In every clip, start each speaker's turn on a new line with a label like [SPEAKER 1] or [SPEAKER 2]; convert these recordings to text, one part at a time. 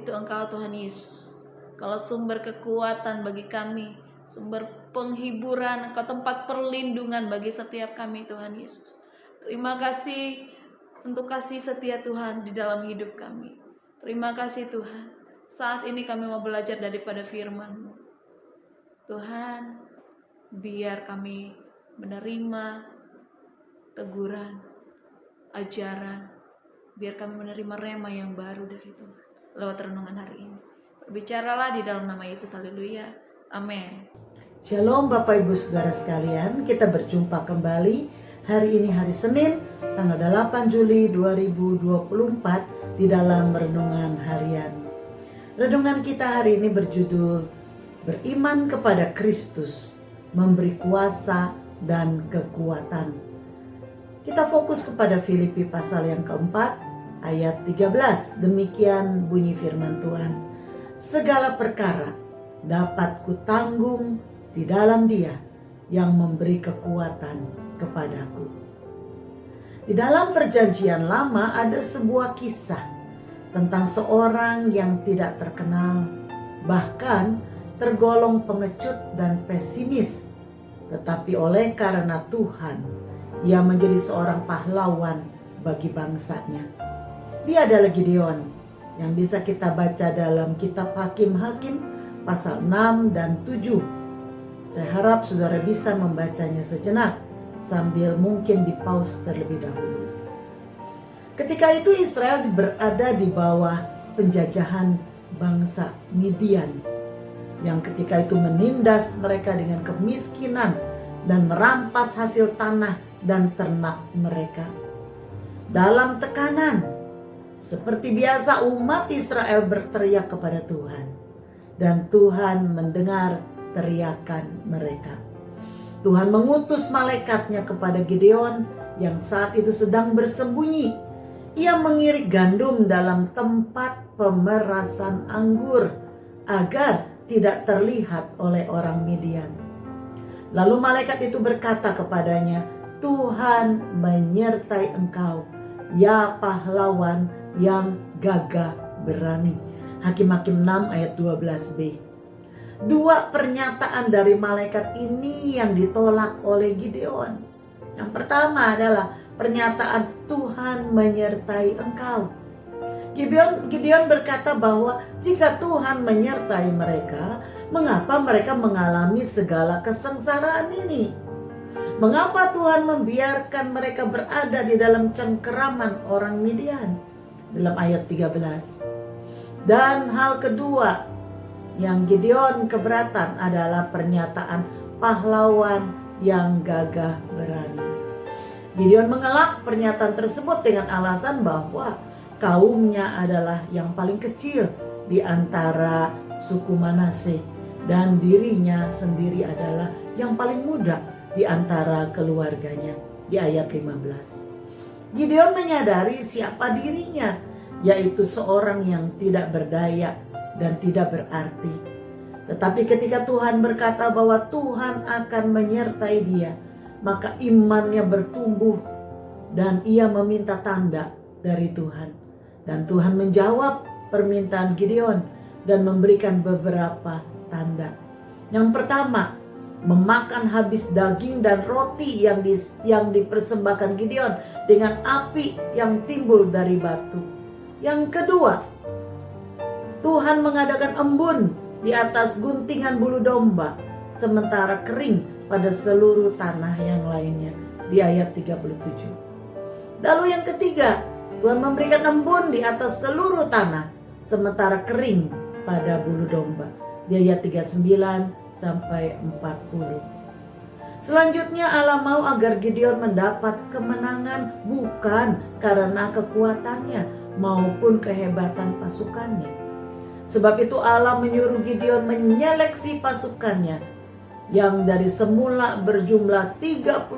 [SPEAKER 1] itu Engkau Tuhan Yesus. Kalau sumber kekuatan bagi kami, sumber penghiburan, Engkau tempat perlindungan bagi setiap kami Tuhan Yesus. Terima kasih untuk kasih setia Tuhan di dalam hidup kami. Terima kasih Tuhan. Saat ini kami mau belajar daripada firman-Mu. Tuhan, biar kami menerima teguran, ajaran, biar kami menerima rema yang baru dari Tuhan lewat renungan hari ini. Bicaralah di dalam nama Yesus, haleluya, amin.
[SPEAKER 2] Shalom Bapak Ibu Saudara sekalian, kita berjumpa kembali hari ini hari Senin tanggal 8 Juli 2024 di dalam renungan harian. Renungan kita hari ini berjudul Beriman kepada Kristus, memberi kuasa dan kekuatan. Kita fokus kepada Filipi pasal yang keempat ayat 13. Demikian bunyi firman Tuhan. Segala perkara dapat kutanggung di dalam Dia yang memberi kekuatan kepadaku. Di dalam perjanjian lama ada sebuah kisah tentang seorang yang tidak terkenal, bahkan tergolong pengecut dan pesimis. Tetapi oleh karena Tuhan, ia menjadi seorang pahlawan bagi bangsanya. Dia adalah Gideon yang bisa kita baca dalam kitab Hakim-Hakim pasal 6 dan 7. Saya harap saudara bisa membacanya sejenak sambil mungkin di-pause terlebih dahulu. Ketika itu Israel berada di bawah penjajahan bangsa Midian yang ketika itu menindas mereka dengan kemiskinan dan merampas hasil tanah dan ternak mereka. Dalam tekanan, seperti biasa umat Israel berteriak kepada Tuhan, dan Tuhan mendengar teriakan mereka. Tuhan mengutus malaikatnya kepada Gideon yang saat itu sedang bersembunyi. Ia mengirik gandum dalam tempat pemerasan anggur agar tidak terlihat oleh orang Midian. Lalu malaikat itu berkata kepadanya, Tuhan menyertai engkau, ya pahlawan yang gagah berani. Hakim-Hakim 6 ayat 12b. Dua pernyataan dari malaikat ini yang ditolak oleh Gideon. Yang pertama adalah pernyataan Tuhan menyertai engkau. Gideon berkata bahwa jika Tuhan menyertai mereka, mengapa mereka mengalami segala kesengsaraan ini? Mengapa Tuhan membiarkan mereka berada di dalam cengkeraman orang Midian? Dalam ayat 13. Dan hal kedua yang Gideon keberatan adalah pernyataan pahlawan yang gagah berani. Gideon mengelak pernyataan tersebut dengan alasan bahwa kaumnya adalah yang paling kecil di antara suku Manase dan dirinya sendiri adalah yang paling muda di antara keluarganya. Di ayat 15. Gideon menyadari siapa dirinya, yaitu seorang yang tidak berdaya dan tidak berarti. Tetapi ketika Tuhan berkata bahwa Tuhan akan menyertai dia, maka imannya bertumbuh dan ia meminta tanda dari Tuhan. Dan Tuhan menjawab permintaan Gideon dan memberikan beberapa tanda. Yang pertama, memakan habis daging dan roti yang dipersembahkan Gideon dengan api yang timbul dari batu. Yang kedua, Tuhan mengadakan embun di atas guntingan bulu domba, sementara kering pada seluruh tanah yang lainnya. Di ayat 37. Lalu yang ketiga, Tuhan memberikan embun di atas seluruh tanah, sementara kering pada bulu domba. Di ayat 39 sampai 40. Selanjutnya Allah mau agar Gideon mendapat kemenangan bukan karena kekuatannya maupun kehebatan pasukannya. Sebab itu Allah menyuruh Gideon menyeleksi pasukannya yang dari semula berjumlah 32.000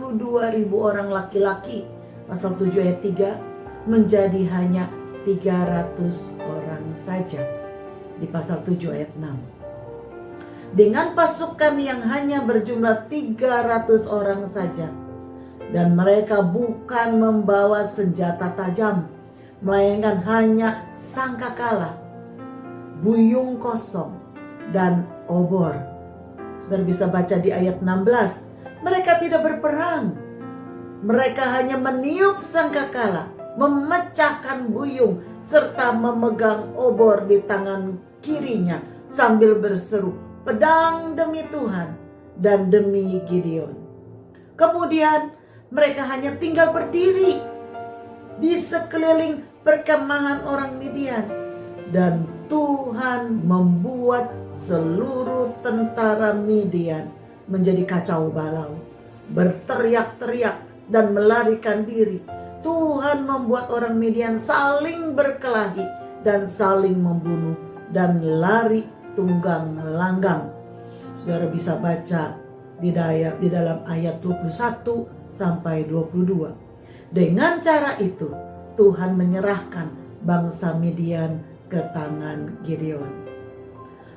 [SPEAKER 2] orang laki-laki, pasal 7 ayat 3, menjadi hanya 300 orang saja di pasal 7 ayat 6. Dengan pasukan yang hanya berjumlah 300 orang saja, dan mereka bukan membawa senjata tajam, melainkan hanya sangkakala. buyung kosong, dan obor. Saudara bisa baca di ayat 16. Mereka tidak berperang. Mereka hanya meniup sangkakala, memecahkan buyung, serta memegang obor di tangan kirinya sambil berseru, pedang demi Tuhan dan demi Gideon. Kemudian mereka hanya tinggal berdiri di sekeliling perkemahan orang Midian, dan Tuhan membuat seluruh tentara Midian menjadi kacau balau, berteriak-teriak dan melarikan diri. Tuhan membuat orang Midian saling berkelahi dan saling membunuh dan lari tunggang langgang. Saudara bisa baca di dalam ayat 21 sampai 22. Dengan cara itu Tuhan menyerahkan bangsa Midian ke tangan Gideon.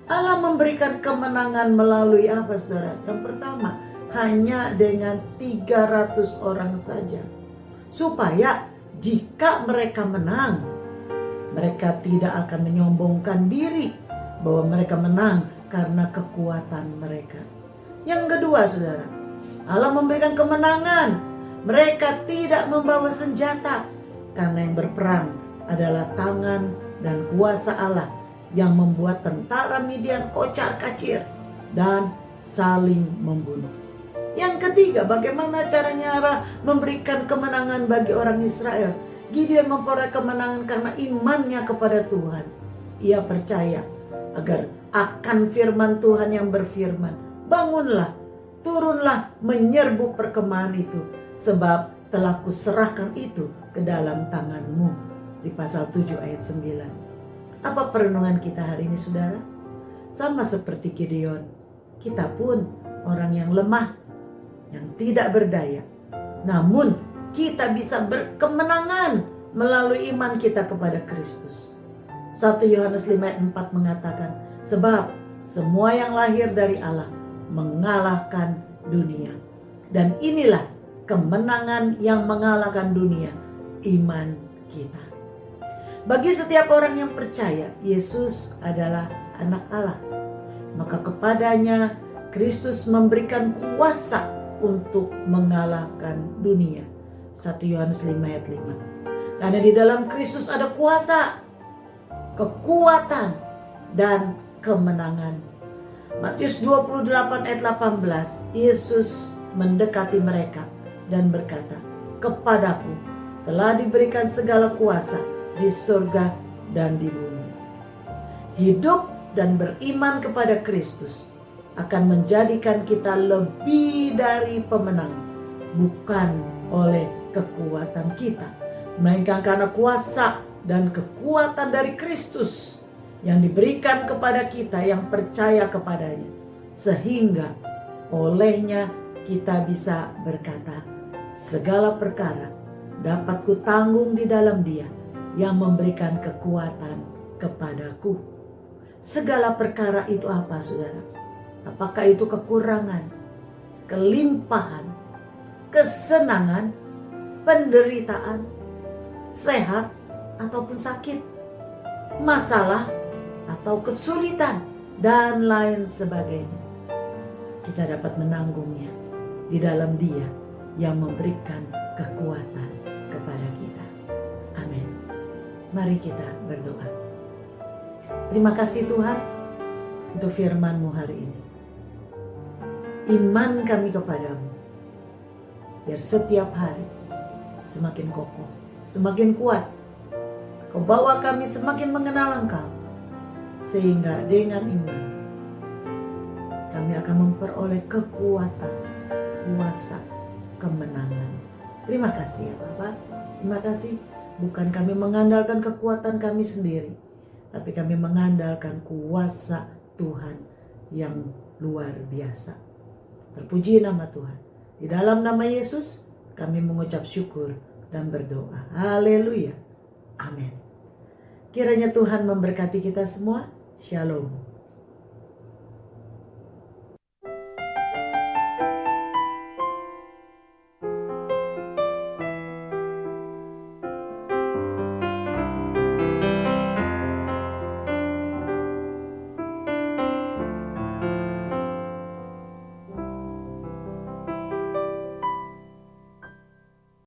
[SPEAKER 2] Allah memberikan kemenangan melalui apa, saudara? Yang pertama, hanya dengan 300 orang saja. Supaya jika mereka menang, mereka tidak akan menyombongkan diri bahwa mereka menang karena kekuatan mereka. Yang kedua, saudara, Allah memberikan kemenangan. Mereka tidak membawa senjata karena yang berperang adalah tangan dan kuasa Allah yang membuat tentara Midian kocar-kacir dan saling membunuh. Yang ketiga, bagaimana caranya Allah memberikan kemenangan bagi orang Israel? Gideon memperoleh kemenangan karena imannya kepada Tuhan. Ia percaya agar akan firman Tuhan yang berfirman, bangunlah, turunlah menyerbu perkemahan itu, sebab telah kuserahkan itu ke dalam tanganmu. Di pasal 7 ayat 9. Apa perenungan kita hari ini, saudara? Sama seperti Gideon, kita pun orang yang lemah, yang tidak berdaya. Namun kita bisa berkemenangan melalui iman kita kepada Kristus. 1 Yohanes 5 ayat 4 mengatakan, sebab semua yang lahir dari Allah mengalahkan dunia. Dan inilah kemenangan yang mengalahkan dunia, iman kita. Bagi setiap orang yang percaya Yesus adalah anak Allah, maka kepadanya Kristus memberikan kuasa untuk mengalahkan dunia. 1 Yohanes 5 ayat 5. Karena di dalam Kristus ada kuasa, kekuatan, dan kemenangan. Matius 28 ayat 18, Yesus mendekati mereka dan berkata, kepadaku telah diberikan segala kuasa di surga dan di bumi. Hidup dan beriman kepada Kristus akan menjadikan kita lebih dari pemenang, bukan oleh kekuatan kita, melainkan karena kuasa dan kekuatan dari Kristus yang diberikan kepada kita yang percaya kepadanya, sehingga olehnya kita bisa berkata, segala perkara dapat kutanggung di dalam Dia yang memberikan kekuatan kepadaku. Segala perkara itu apa, saudara? Apakah itu kekurangan, kelimpahan, kesenangan, penderitaan, sehat ataupun sakit, masalah atau kesulitan, dan lain sebagainya? Kita dapat menanggungnya di dalam Dia yang memberikan kekuatan kepada kita. Amin. Mari kita berdoa. Terima kasih Tuhan untuk firman-Mu hari ini. Iman kami kepadamu, biar setiap hari semakin kokoh, semakin kuat. Kau bawa kami semakin mengenal Engkau, sehingga dengan iman kami akan memperoleh kekuatan, kuasa, kemenangan. Terima kasih ya Bapak. Terima kasih. Bukan kami mengandalkan kekuatan kami sendiri, tapi kami mengandalkan kuasa Tuhan yang luar biasa. Terpuji nama Tuhan. Di dalam nama Yesus kami mengucap syukur dan berdoa. Haleluya. Amin. Kiranya Tuhan memberkati kita semua. Shalom.